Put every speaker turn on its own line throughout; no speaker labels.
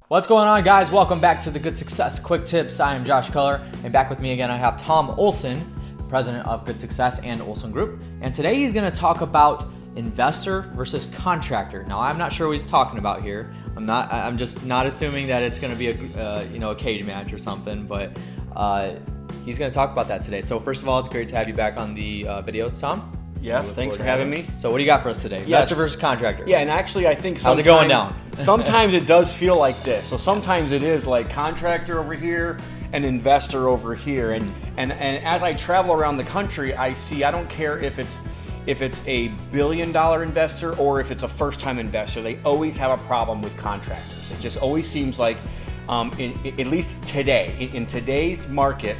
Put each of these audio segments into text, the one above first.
What's going on, guys? Welcome back to the Good Success Quick Tips. I am Josh Keller, and back with me again I have Tom Olson, president of Good Success and Olson Group. And today he's going to talk about investor versus contractor. Now, I'm not sure what he's talking about here. I'm just not assuming that it's going to be a cage match or something, but he's going to talk about that today. So first of all, it's great to have you back on the videos, Tom.
Yes, thanks for having me.
So what do you got for us today? Investor versus contractor.
Yeah, and actually I think
how's it going down?
Sometimes it does feel like this. So sometimes it is like contractor over here and investor over here. And as I travel around the country, I don't care if it's a $1 billion investor or if it's a first-time investor, they always have a problem with contractors. It just always seems like, at least today, in today's market,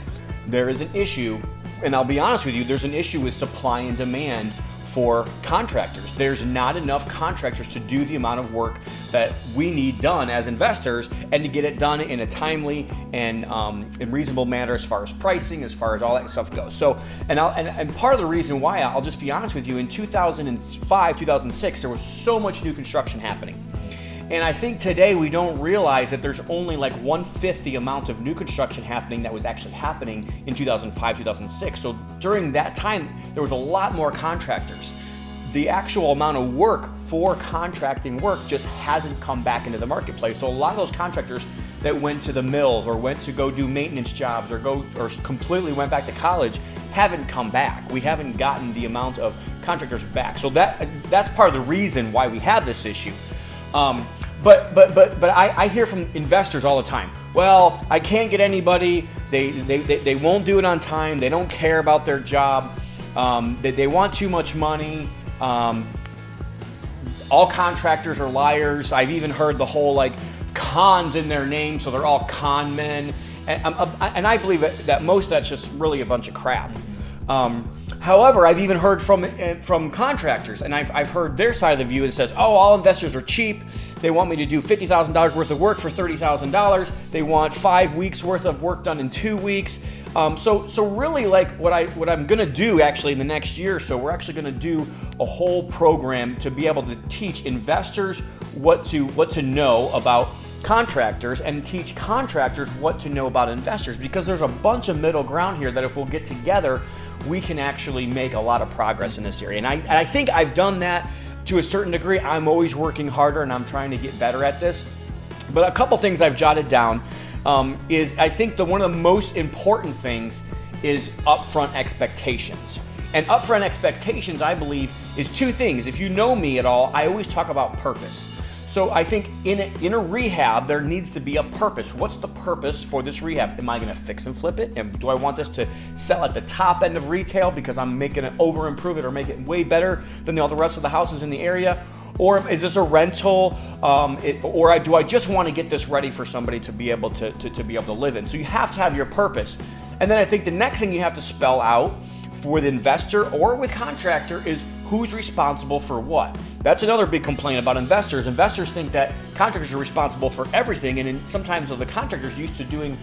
there is an issue. And I'll be honest with you, there's an issue with supply and demand for contractors. There's not enough contractors to do the amount of work that we need done as investors and to get it done in a timely and in reasonable manner as far as pricing, as far as all that stuff goes. So, and part of the reason why, I'll just be honest with you, in 2005, 2006, there was so much new construction happening. And I think today we don't realize that there's only like 1/5 the amount of new construction happening that was actually happening in 2005, 2006. So during that time, there was a lot more contractors. The actual amount of work for contracting work just hasn't come back into the marketplace. So a lot of those contractors that went to the mills or went to go do maintenance jobs or completely went back to college haven't come back. We haven't gotten the amount of contractors back. So that's part of the reason why we have this issue. But I hear from investors all the time. Well, I can't get anybody. They won't do it on time. They don't care about their job. They want too much money. All contractors are liars. I've even heard the whole like cons in their name, so they're all con men. And I believe that most of that's just really a bunch of crap. However, I've even heard from contractors, and I've heard their side of the view that says, oh, all investors are cheap. They want me to do $50,000 worth of work for $30,000. They want 5 weeks worth of work done in 2 weeks. So really, like what I'm going to do actually in the next year or so, we're actually going to do a whole program to be able to teach investors what to know about contractors and teach contractors what to know about investors, because there's a bunch of middle ground here that if we'll get together, we can actually make a lot of progress in this area. And I think I've done that to a certain degree. I'm always working harder and I'm trying to get better at this. But a couple things I've jotted down is I think one of the most important things is upfront expectations. And upfront expectations, I believe, is two things. If you know me at all, I always talk about purpose. So I think in a rehab, there needs to be a purpose. What's the purpose for this rehab? Am I going to fix and flip it? And do I want this to sell at the top end of retail because I'm making it over improve it or make it way better than all the rest of the houses in the area? Or is this a rental? Or do I just want to get this ready for somebody to be able to be able to live in? So you have to have your purpose. And then I think the next thing you have to spell out for the investor or with contractor is who's responsible for what. That's another big complaint about investors. Investors think that contractors are responsible for everything, and sometimes the contractors used to doing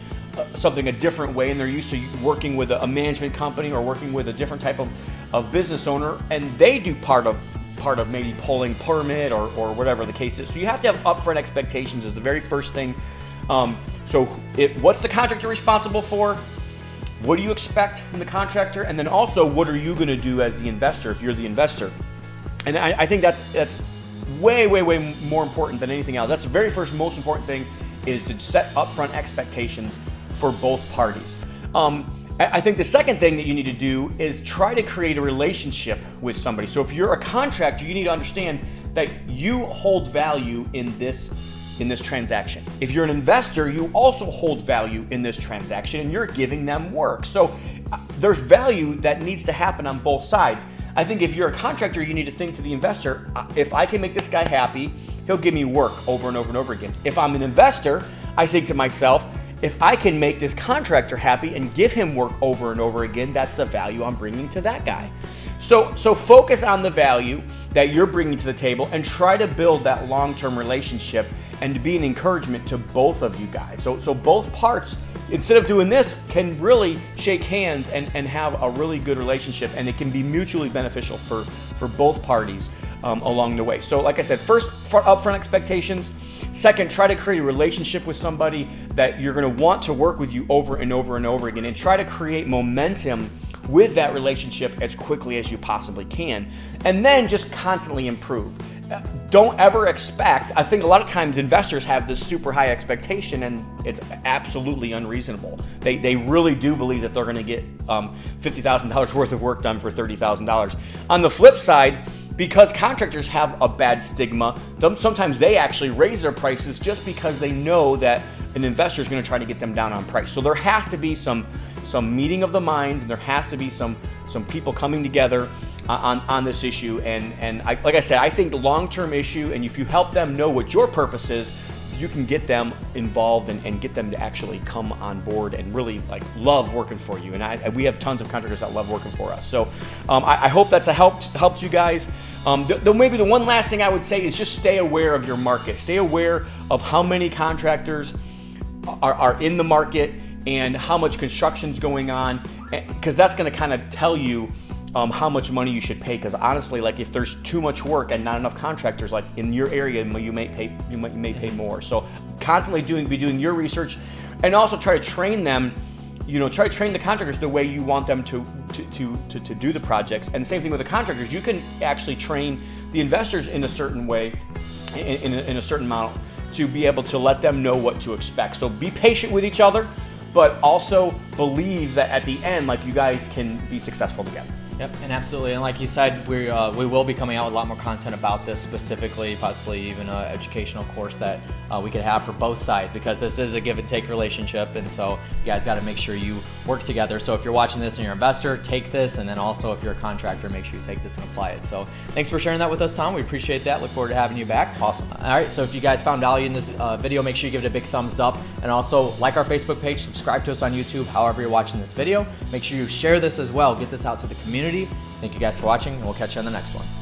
something a different way, and they're used to working with a management company or working with a different type of business owner, and they do part of maybe pulling permit or whatever the case is. So you have to have upfront expectations is the very first thing. What's the contractor responsible for? What do you expect from the contractor? And then also, what are you going to do as the investor if you're the investor? And I think that's way more important than anything else. That's the very first most important thing, is to set upfront expectations for both parties. I think the second thing that you need to do is try to create a relationship with somebody. So if you're a contractor, you need to understand that you hold value in this transaction. If you're an investor, you also hold value in this transaction and you're giving them work. So there's value that needs to happen on both sides. I think if you're a contractor, you need to think to the investor, if I can make this guy happy, he'll give me work over and over and over again. If I'm an investor, I think to myself, if I can make this contractor happy and give him work over and over again, that's the value I'm bringing to that guy. So focus on the value that you're bringing to the table and try to build that long-term relationship and to be an encouragement to both of you guys. So both parts, instead of doing this, can really shake hands and have a really good relationship, and it can be mutually beneficial for both parties along the way. So like I said, first upfront expectations. Second, try to create a relationship with somebody that you're going to want to work with you over and over and over again, and try to create momentum with that relationship as quickly as you possibly can. And then just constantly improve. Don't ever expect, I think a lot of times investors have this super high expectation, and it's absolutely unreasonable. They really do believe that they're going to get $50,000 worth of work done for $30,000. On the flip side, because contractors have a bad stigma, sometimes they actually raise their prices just because they know that an investor is going to try to get them down on price. So there has to be some meeting of the minds, and there has to be some people coming together on this issue. And like I said, I think the long-term issue, and if you help them know what your purpose is, you can get them involved and get them to actually come on board and really love working for you. And we have tons of contractors that love working for us. So I hope that's helped you guys. Maybe the one last thing I would say is just stay aware of your market. Stay aware of how many contractors are in the market and how much construction's going on, because that's going to kind of tell you how much money you should pay. Because honestly, if there's too much work and not enough contractors, in your area, you may pay more. So constantly be doing your research, and also try to train them. Try to train the contractors the way you want them to do the projects. And the same thing with the contractors. You can actually train the investors in a certain way, in a certain model, to be able to let them know what to expect. So be patient with each other, but also believe that at the end, you guys can be successful together.
Yep, and absolutely. And like you said, we will be coming out with a lot more content about this specifically, possibly even an educational course that we could have for both sides, because this is a give and take relationship. And so you guys got to make sure you work together. So if you're watching this and you're an investor, take this. And then also if you're a contractor, make sure you take this and apply it. So thanks for sharing that with us, Tom. We appreciate that. Look forward to having you back.
Awesome.
All right. So if you guys found value in this video, make sure you give it a big thumbs up. And also like our Facebook page, subscribe to us on YouTube, however you're watching this video. Make sure you share this as well. Get this out to the community. Thank you guys for watching, and we'll catch you on the next one.